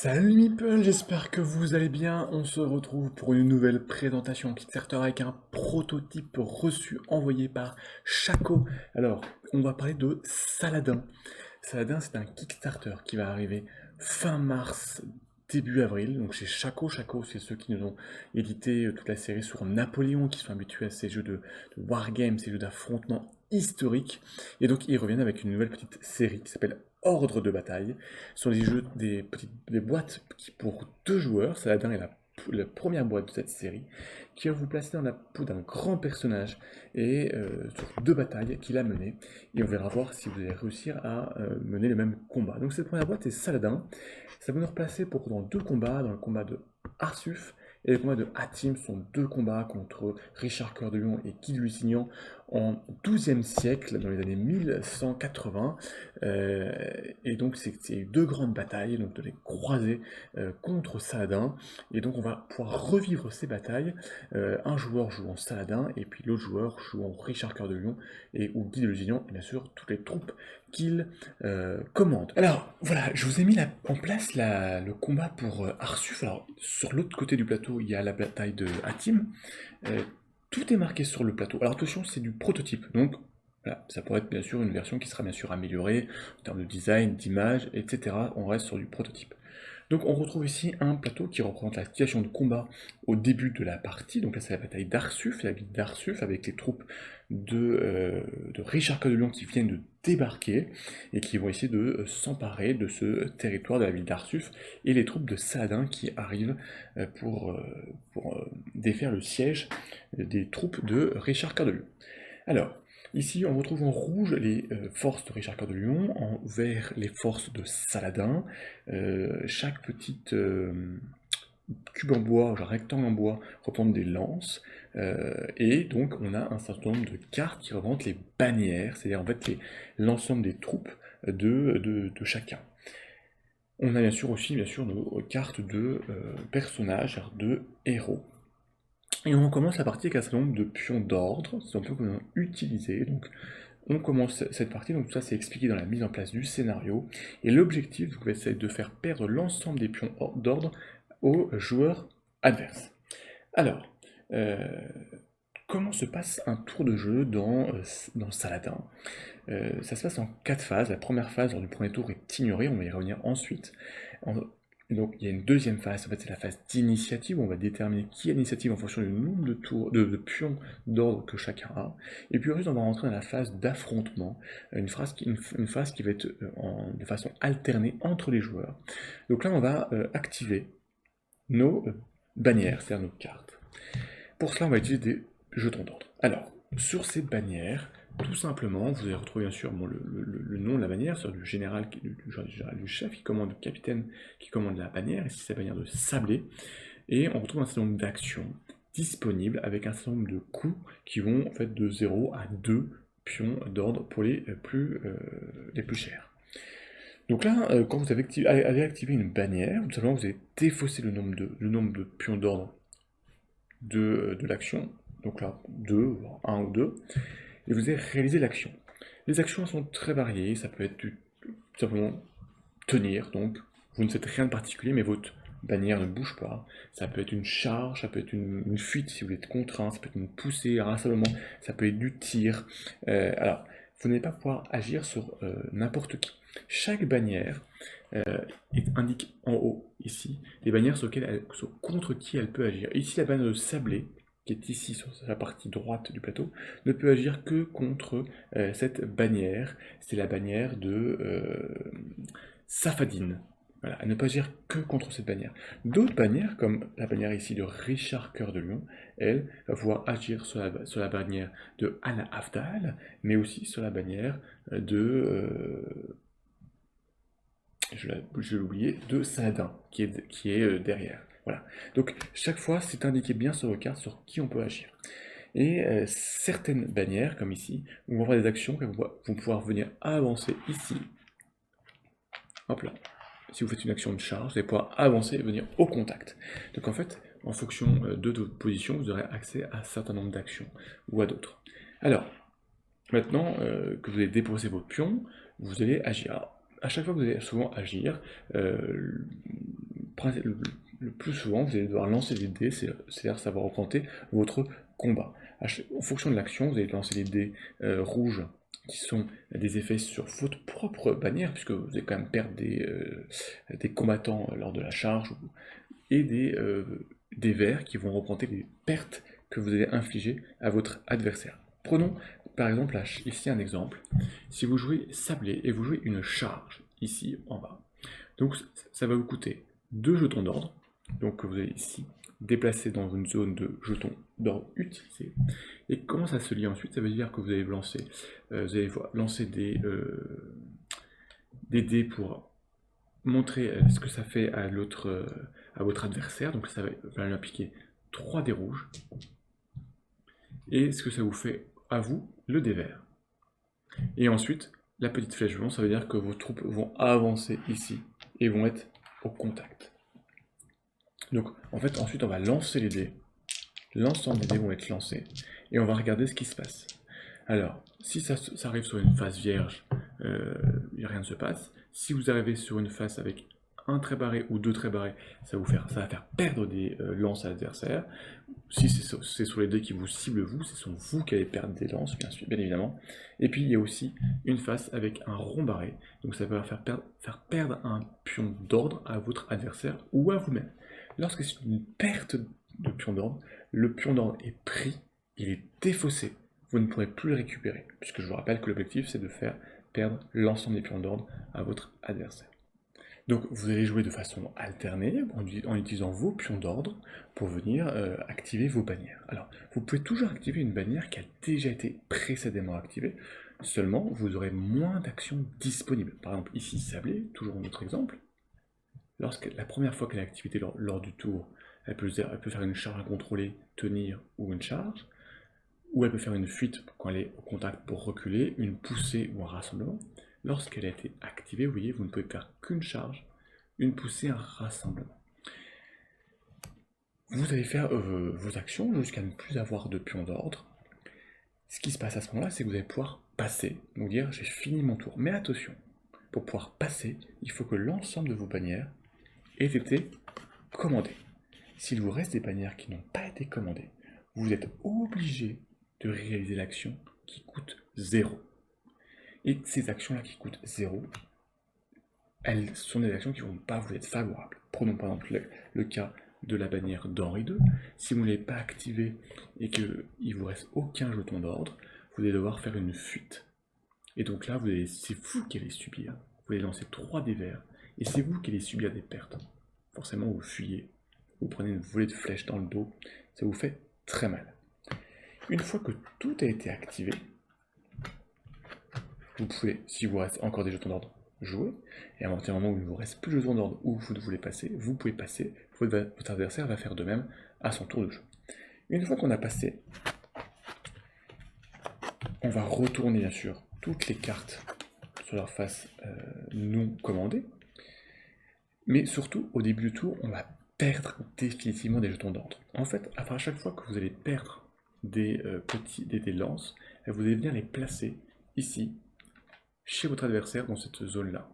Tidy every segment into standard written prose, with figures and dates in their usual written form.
Salut les meeple, j'espère que vous allez bien. On se retrouve pour une nouvelle présentation Kickstarter avec un prototype reçu envoyé par Chaco. Alors, on va parler de Saladin. Saladin, c'est un Kickstarter qui va arriver fin mars, début avril. Donc chez Chaco. Chaco, c'est ceux qui nous ont édité toute la série sur Napoléon, qui sont habitués à ces jeux de wargame, ces jeux d'affrontement historiques. Et donc ils reviennent avec une nouvelle petite série qui s'appelle Ordre de bataille. Ce sont des jeux, des boîtes qui pour deux joueurs. Saladin est la première boîte de cette série, qui va vous placer dans la peau d'un grand personnage et sur deux batailles qu'il a menées. Et on verra voir si vous allez réussir à mener le même combat. Donc cette première boîte est Saladin. Ça va nous replacer dans deux combats, dans le combat de Arsuf et le combat de Hatim. Ce sont deux combats contre Richard Cœur de Lion et Guy de Lusignan en XIIe siècle, dans les années 1180. Et donc c'est deux grandes batailles, donc de les croiser contre Saladin. Et donc on va pouvoir revivre ces batailles. Un joueur joue en Saladin et puis l'autre joueur joue en Richard Cœur de Lion et ou Guy de Lusignan et bien sûr toutes les troupes qu'il commande. Alors voilà, je vous ai mis en place le combat pour Arsuf. Alors sur l'autre côté du plateau, il y a la bataille de Hatim. Tout est marqué sur le plateau. Alors attention, c'est du prototype, donc voilà, ça pourrait être bien sûr une version qui sera bien sûr améliorée en termes de design, d'image, etc. On reste sur du prototype. Donc on retrouve ici un plateau qui représente la situation de combat au début de la partie. Donc là c'est la bataille d'Arsuf, la ville d'Arsuf avec les troupes de Richard Cœur de Lion qui viennent de débarquer et qui vont essayer de s'emparer de ce territoire de la ville d'Arsuf et les troupes de Saladin qui arrivent pour défaire le siège des troupes de Richard Cœur de Lion. Alors, ici, on retrouve en rouge les forces de Richard Cœur de Lion, en vert les forces de Saladin. Chaque petite cube en bois, genre rectangle en bois, représente des lances. Et donc, on a un certain nombre de cartes qui représentent les bannières, c'est-à-dire en fait l'ensemble des troupes de chacun. On a bien sûr aussi nos cartes de personnages, de héros. Et on commence la partie avec un certain nombre de pions d'ordre, c'est un peu qu'on a utilisé. Donc on commence cette partie, donc tout ça c'est expliqué dans la mise en place du scénario. Et l'objectif, c'est de faire perdre l'ensemble des pions d'ordre aux joueurs adverses. Alors, comment se passe un tour de jeu dans Saladin? Ça se passe en 4 phases. La première phase, lors du premier tour, est ignorée, on va y revenir ensuite. Donc il y a une deuxième phase, en fait c'est la phase d'initiative, où on va déterminer qui a l'initiative en fonction du nombre de pions d'ordre que chacun a. Et puis ensuite on va rentrer dans la phase d'affrontement, une phase qui va être de façon alternée entre les joueurs. Donc là on va activer nos bannières, c'est-à-dire nos cartes. Pour cela on va utiliser des jetons d'ordre. Alors, sur ces bannières, tout simplement, vous allez retrouver bien sûr le nom de la bannière, sur du général, du chef qui commande, du capitaine qui commande la bannière, ici c'est la bannière de sablé, et on retrouve un certain nombre d'actions disponibles avec un certain nombre de coûts qui vont en fait de 0 à 2 pions d'ordre pour les plus chers. Donc là, quand vous allez activer une bannière, tout simplement vous allez défausser le nombre de pions d'ordre de l'action, donc là 2, 1 ou 2, et vous allez réaliser l'action. Les actions sont très variées, ça peut être tout simplement tenir, donc vous ne faites rien de particulier, mais votre bannière ne bouge pas. Ça peut être une charge, ça peut être une fuite si vous êtes contraint, ça peut être une poussée, un rassemblement, ça peut être du tir. Alors, vous n'allez pas pouvoir agir sur n'importe qui. Chaque bannière indique en haut, ici, les bannières contre qui elle peut agir. Ici, la bannière de sablé, qui est ici sur la partie droite du plateau, ne peut agir que contre cette bannière. C'est la bannière de Safadine. Voilà, elle ne peut agir que contre cette bannière. D'autres bannières, comme la bannière ici de Richard Cœur de Lion, elle va pouvoir agir sur la bannière de Anna Afdal, mais aussi sur la bannière je l'ai oublié, de Saladin, qui est derrière. Voilà. Donc chaque fois, c'est indiqué bien sur vos cartes sur qui on peut agir. Et certaines bannières, comme ici, vont avoir des actions qui vont pouvoir venir avancer ici. Hop là. Si vous faites une action de charge, vous allez pouvoir avancer et venir au contact. Donc en fait, en fonction de votre position, vous aurez accès à un certain nombre d'actions ou à d'autres. Alors, maintenant que vous avez déposé votre pion, vous allez agir. Alors, à chaque fois que vous allez souvent agir, le plus souvent, vous allez devoir lancer des dés, c'est-à-dire ça va représenter votre combat. En fonction de l'action, vous allez lancer des dés rouges qui sont des effets sur votre propre bannière, puisque vous allez quand même perdre des combattants lors de la charge, et des verts qui vont représenter les pertes que vous allez infliger à votre adversaire. Prenons par exemple là, ici un exemple. Si vous jouez sablé et vous jouez une charge ici en bas, donc ça va vous coûter 2 jetons d'ordre, donc que vous allez ici déplacer dans une zone de jetons d'ordre utilisés. Et comment ça se lie ensuite? Ça veut dire que vous allez lancer des dés pour montrer ce que ça fait à votre adversaire. Donc ça va lui appliquer 3 dés rouges. Et ce que ça vous fait à vous, le dé vert. Et ensuite, la petite flèche blanche, ça veut dire que vos troupes vont avancer ici et vont être au contact. Donc en fait, ensuite on va lancer les dés. L'ensemble des dés vont être lancés. Et on va regarder ce qui se passe. Alors, si ça arrive sur une face vierge, rien ne se passe. Si vous arrivez sur une face avec un trait barré ou 2 traits barrés, ça va faire perdre des lances à l'adversaire. Si c'est sur les dés qui vous ciblent vous, c'est sur vous qui allez perdre des lances, bien évidemment. Et puis il y a aussi une face avec un rond barré, donc ça va faire perdre un pion d'ordre à votre adversaire ou à vous-même. Lorsque c'est une perte de pion d'ordre, le pion d'ordre est pris, il est défaussé, vous ne pourrez plus le récupérer, puisque je vous rappelle que l'objectif c'est de faire perdre l'ensemble des pions d'ordre à votre adversaire. Donc vous allez jouer de façon alternée en utilisant vos pions d'ordre pour venir activer vos bannières. Alors vous pouvez toujours activer une bannière qui a déjà été précédemment activée, seulement vous aurez moins d'actions disponibles. Par exemple ici sablé, toujours notre exemple, la première fois qu'elle est activée lors du tour, elle peut faire une charge incontrôlée, tenir ou une charge, ou elle peut faire une fuite quand elle est au contact pour reculer, une poussée ou un rassemblement. Lorsqu'elle a été activée, vous voyez, vous ne pouvez faire qu'une charge, une poussée, un rassemblement. Vous allez faire vos actions jusqu'à ne plus avoir de pion d'ordre. Ce qui se passe à ce moment-là, c'est que vous allez pouvoir passer, donc dire j'ai fini mon tour. Mais attention, pour pouvoir passer, il faut que l'ensemble de vos bannières aient été commandées. S'il vous reste des bannières qui n'ont pas été commandées, vous êtes obligé de réaliser l'action qui coûte 0. Et ces actions-là qui coûtent 0, elles sont des actions qui ne vont pas vous être favorables. Prenons par exemple le cas de la bannière d'Henri II. Si vous ne l'avez pas activée et qu'il ne vous reste aucun jeton d'ordre, vous allez devoir faire une fuite. Et donc là, c'est vous qui allez subir. Vous allez lancer 3 dés verts, et c'est vous qui allez subir des pertes. Forcément, vous fuyez, vous prenez une volée de flèches dans le dos, ça vous fait très mal. Une fois que tout a été activé, vous pouvez, si vous reste encore des jetons d'ordre, jouer, et à partir du moment où il ne vous reste plus de jetons d'ordre ou vous voulez passer, vous pouvez passer, votre adversaire va faire de même à son tour de jeu. Une fois qu'on a passé, on va retourner bien sûr toutes les cartes sur leur face non commandées, mais surtout au début du tour, on va perdre définitivement des jetons d'ordre. En fait, à chaque fois que vous allez perdre des lances, vous allez venir les placer ici, chez votre adversaire dans cette zone-là.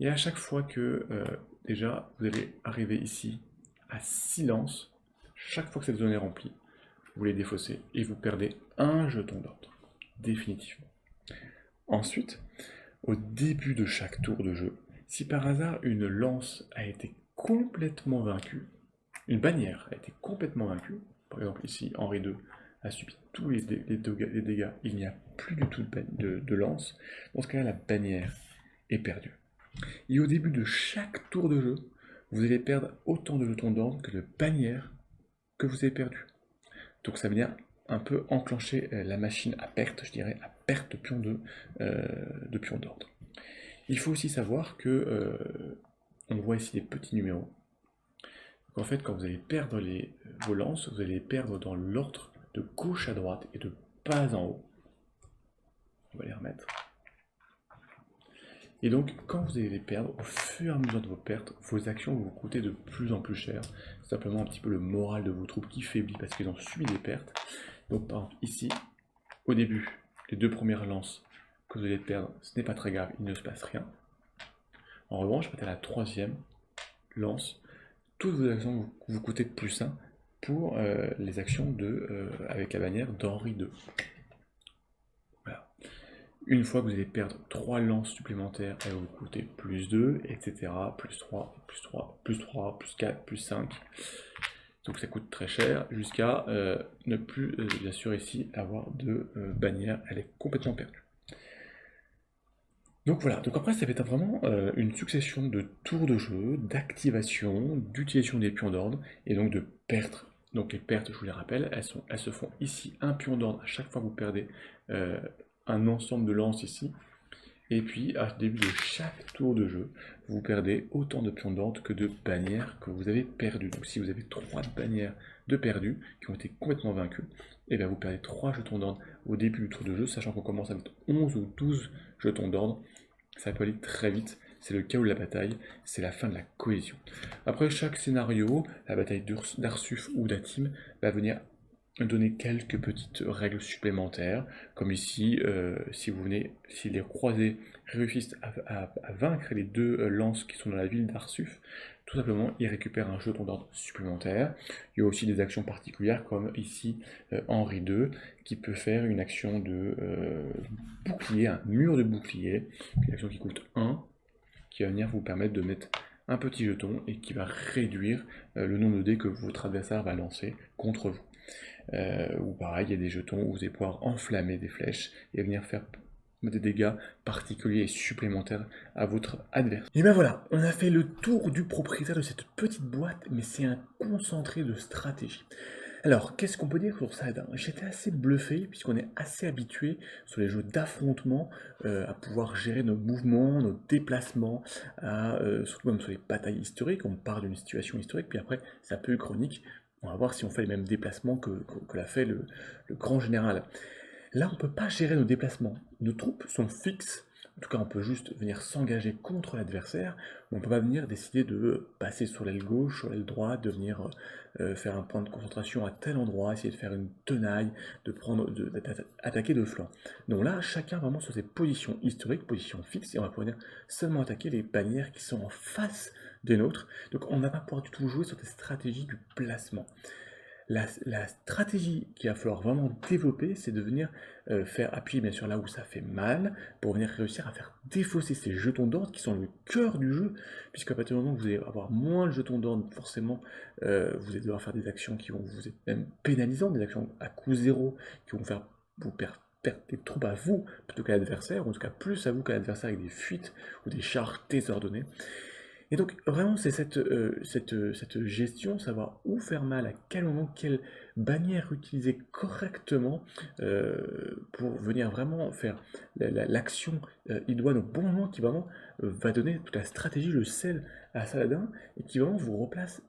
Et à chaque fois que, déjà, vous allez arriver ici à 6 lances, chaque fois que cette zone est remplie, vous les défaussez et vous perdez un jeton d'ordre, définitivement. Ensuite, au début de chaque tour de jeu, si par hasard une lance a été complètement vaincue, une bannière a été complètement vaincue, par exemple ici Henri II a subi tous les dégâts, il n'y a plus du tout de lance, dans ce cas-là la bannière est perdue. Et au début de chaque tour de jeu, vous allez perdre autant de jetons d'ordre que de bannières que vous avez perdues. Donc ça veut dire un peu enclencher la machine à perte, je dirais, à perte de pions d'ordre. Il faut aussi savoir que, on voit ici des petits numéros. Donc en fait, quand vous allez perdre vos lances, vous allez les perdre dans l'ordre de gauche à droite et de bas en haut. On va les remettre. Et donc, quand vous allez les perdre, au fur et à mesure de vos pertes, vos actions vont vous coûter de plus en plus cher. C'est simplement un petit peu le moral de vos troupes qui faiblit parce qu'ils ont subi des pertes. Donc, par exemple, ici, au début, les 2 premières lances que vous allez perdre, ce n'est pas très grave, il ne se passe rien. En revanche, à la 3e, lance toutes vos actions vous coûtez de plus 1 pour les actions avec la bannière d'Henri II. Voilà. Une fois que vous allez perdre 3 lances supplémentaires, elles vont vous coûter plus 2, etc. Plus 3, plus 3, plus 3, plus 4, plus 5. Donc ça coûte très cher, jusqu'à ne plus, bien sûr ici, avoir de bannière. Elle est complètement perdue. Donc voilà, donc après ça va être vraiment une succession de tours de jeu, d'activation, d'utilisation des pions d'ordre, et donc de pertes. Donc les pertes, je vous les rappelle, elles se font ici, un pion d'ordre à chaque fois que vous perdez un ensemble de lances ici. Et puis, à début de chaque tour de jeu, vous perdez autant de pions d'ordre que de bannières que vous avez perdues. Donc si vous avez 3 bannières de perdues qui ont été complètement vaincues, et bien vous perdez 3 jetons d'ordre au début du tour de jeu, sachant qu'on commence avec 11 ou 12 jetons d'ordre. Ça peut aller très vite, c'est le chaos de la bataille, c'est la fin de la cohésion. Après chaque scénario, la bataille d'Arsuf ou d'Atim va venir donner quelques petites règles supplémentaires, comme ici, si les croisés réussissent à vaincre les 2 lances qui sont dans la ville d'Arsuf, tout simplement, ils récupèrent un jeton d'ordre supplémentaire. Il y a aussi des actions particulières, comme ici, Henri II, qui peut faire une action de bouclier, un mur de bouclier, une action qui coûte 1, qui va venir vous permettre de mettre un petit jeton et qui va réduire le nombre de dés que votre adversaire va lancer contre vous. Ou pareil, il y a des jetons où vous allez pouvoir enflammer des flèches et venir faire des dégâts particuliers et supplémentaires à votre adversaire. Et ben voilà, on a fait le tour du propriétaire de cette petite boîte, mais c'est un concentré de stratégie. Alors, qu'est-ce qu'on peut dire sur Saladin? J'étais assez bluffé, puisqu'on est assez habitué sur les jeux d'affrontement à pouvoir gérer nos mouvements, nos déplacements, surtout même sur les batailles historiques, on part d'une situation historique, puis après, c'est un peu chronique. On va voir si on fait les mêmes déplacements que l'a fait le grand général. Là, on ne peut pas gérer nos déplacements. Nos troupes sont fixes. En tout cas, on peut juste venir s'engager contre l'adversaire, mais on ne peut pas venir décider de passer sur l'aile gauche, sur l'aile droite, de venir faire un point de concentration à tel endroit, essayer de faire une tenaille, d'attaquer de flanc. Donc là, chacun vraiment sur ses positions historiques, positions fixes, et on va pouvoir seulement attaquer les bannières qui sont en face des nôtres. Donc on ne va pas pouvoir du tout jouer sur des stratégies du placement. La stratégie qu'il va falloir vraiment développer, c'est de venir faire appuyer bien sûr là où ça fait mal, pour venir réussir à faire défausser ces jetons d'ordre qui sont le cœur du jeu, puisqu'à partir du moment où vous allez avoir moins de jetons d'ordre, forcément vous allez devoir faire des actions qui vont vous être même pénalisantes, des actions à coût zéro, qui vont faire vous perdre des troupes à vous plutôt qu'à l'adversaire, ou en tout cas plus à vous qu'à l'adversaire avec des fuites ou des charges désordonnées. Et donc vraiment c'est cette gestion, savoir où faire mal, à quel moment, quelle bannière utiliser correctement pour venir vraiment faire l'action idoine au bon moment qui vraiment va donner toute la stratégie, le sel à Saladin et qui vraiment vous replace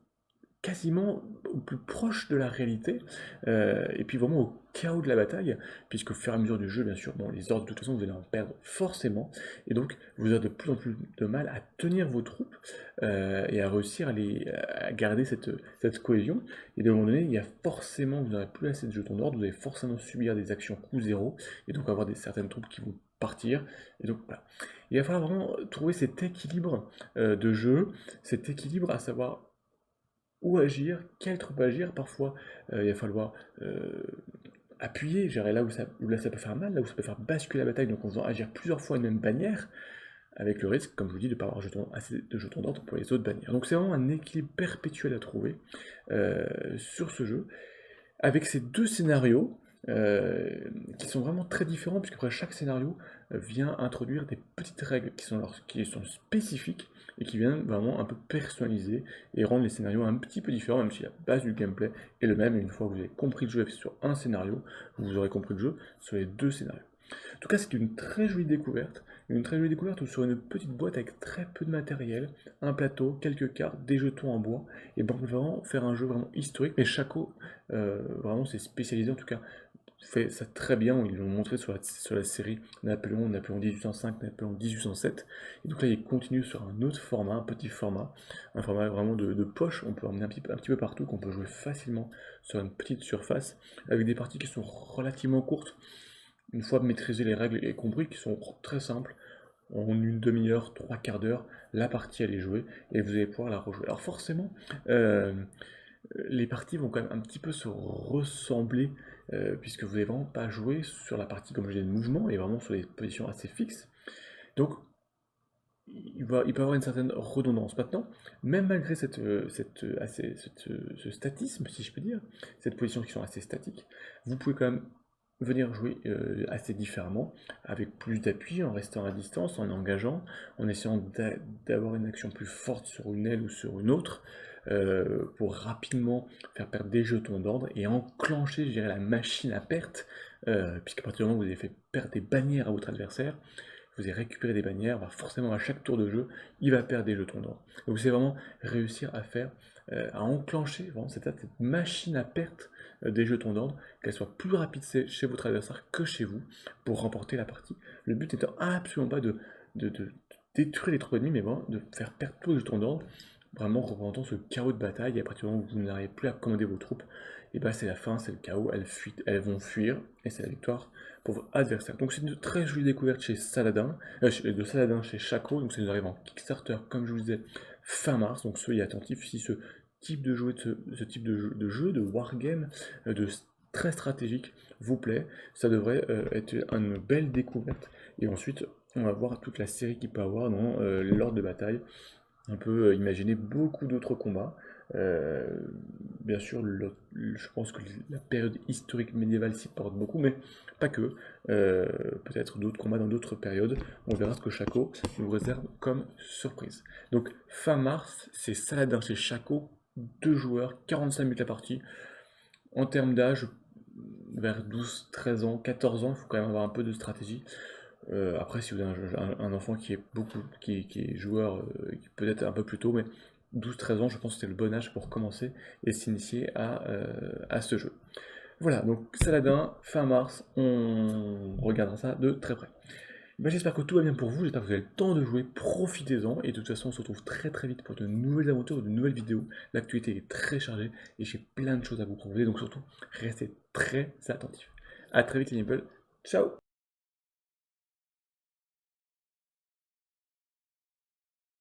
quasiment au plus proche de la réalité, et puis vraiment au chaos de la bataille, puisque au fur et à mesure du jeu, bien sûr, bon, les ordres, de toute façon, vous allez en perdre forcément, et donc vous avez de plus en plus de mal à tenir vos troupes, et à réussir à garder cette cohésion, et à un moment donné, il y a forcément, vous n'aurez plus assez de jetons d'ordre, vous allez forcément subir des actions coût zéro, et donc avoir certaines troupes qui vont partir, et donc voilà. Il va falloir vraiment trouver cet équilibre de jeu, cet équilibre à savoir où agir, quelle troupe agir. Parfois, il va falloir appuyer, gérer là ça peut faire mal, là où ça peut faire basculer la bataille, donc en faisant agir plusieurs fois une même bannière, avec le risque, comme je vous dis, de ne pas avoir assez de jetons d'ordre pour les autres bannières. Donc c'est vraiment un équilibre perpétuel à trouver sur ce jeu, avec ces 2 scénarios qui sont vraiment très différents, puisque après chaque scénario vient introduire des petites règles qui sont spécifiques et qui viennent vraiment un peu personnaliser et rendre les scénarios un petit peu différents, même si la base du gameplay est le même. Et une fois que vous avez compris le jeu sur un scénario, vous aurez compris le jeu sur les 2 scénarios. En tout cas, c'est une très jolie découverte sur une petite boîte avec très peu de matériel, un plateau, quelques cartes, des jetons en bois, et ben on peut vraiment faire un jeu vraiment historique, mais Shaco vraiment s'est spécialisé, en tout cas fait ça très bien, ils l'ont montré sur la série Napoléon 1805, Napoléon 1807, et donc là il continue sur un autre format, un format vraiment de poche, on peut emmener un petit peu partout, qu'on peut jouer facilement sur une petite surface, avec des parties qui sont relativement courtes, une fois maîtrisé les règles et compris, qui sont très simples. en une demi-heure, trois quarts d'heure, la partie elle est jouée et vous allez pouvoir la rejouer. Alors forcément, les parties vont quand même un petit peu se ressembler puisque vous n'allez vraiment pas jouer sur la partie comme je disais de mouvement et vraiment sur des positions assez fixes. Donc il peut y avoir une certaine redondance. Maintenant, même malgré ce statisme, si je peux dire, cette position qui sont assez statiques, vous pouvez quand même venir jouer assez différemment, avec plus d'appui, en restant à distance, en engageant, en essayant d'avoir une action plus forte sur une aile ou sur une autre, pour rapidement faire perdre des jetons d'ordre et enclencher, je dirais, la machine à perte, puisqu'à partir du moment où vous avez fait perdre des bannières à votre adversaire, vous avez récupéré des bannières, bah forcément à chaque tour de jeu, il va perdre des jetons d'or. Donc c'est vraiment réussir à faire, à enclencher vraiment cette machine à perte des jetons d'ordre, qu'elle soit plus rapide chez votre adversaire que chez vous, pour remporter la partie. Le but n'étant absolument pas de détruire les troupes ennemies, mais vraiment de faire perdre tous les jetons d'ordre, vraiment représentant ce chaos de bataille, et à partir du moment où vous n'arrivez plus à commander vos troupes, et bah c'est la fin, c'est le chaos, elles vont fuir, et c'est la victoire pour votre adversaire. Donc c'est une très jolie découverte chez Saladin, de Saladin chez Shaco, donc ça nous arrive en Kickstarter, comme je vous disais, fin mars, donc soyez attentifs si ce type de jeu, de jeu, de wargame, très stratégique vous plaît, ça devrait être une belle découverte, et ensuite on va voir toute la série qu'il peut avoir dans l'ordre de bataille. On peut imaginer beaucoup d'autres combats. Euh, Bien sûr, je pense que la période historique médiévale s'y porte beaucoup, mais pas que. Peut-être d'autres combats dans d'autres périodes. On verra ce que Shaco nous réserve comme surprise. Donc, fin mars, c'est Saladin chez Shaco, 2 joueurs, 45 minutes la partie. En termes d'âge, vers 12, 13 ans, 14 ans, il faut quand même avoir un peu de stratégie. Après, si vous avez un enfant qui est qui est joueur, peut-être un peu plus tôt, mais 12-13 ans, je pense que c'est le bon âge pour commencer et s'initier à ce jeu. Voilà, donc Saladin, fin mars, on regardera ça de très près. Ben, j'espère que tout va bien pour vous, j'espère que vous avez le temps de jouer, profitez-en, et de toute façon on se retrouve très très vite pour de nouvelles aventures, de nouvelles vidéos. L'actualité est très chargée et j'ai plein de choses à vous proposer, donc surtout restez très attentifs. A très vite les Nibbles, ciao!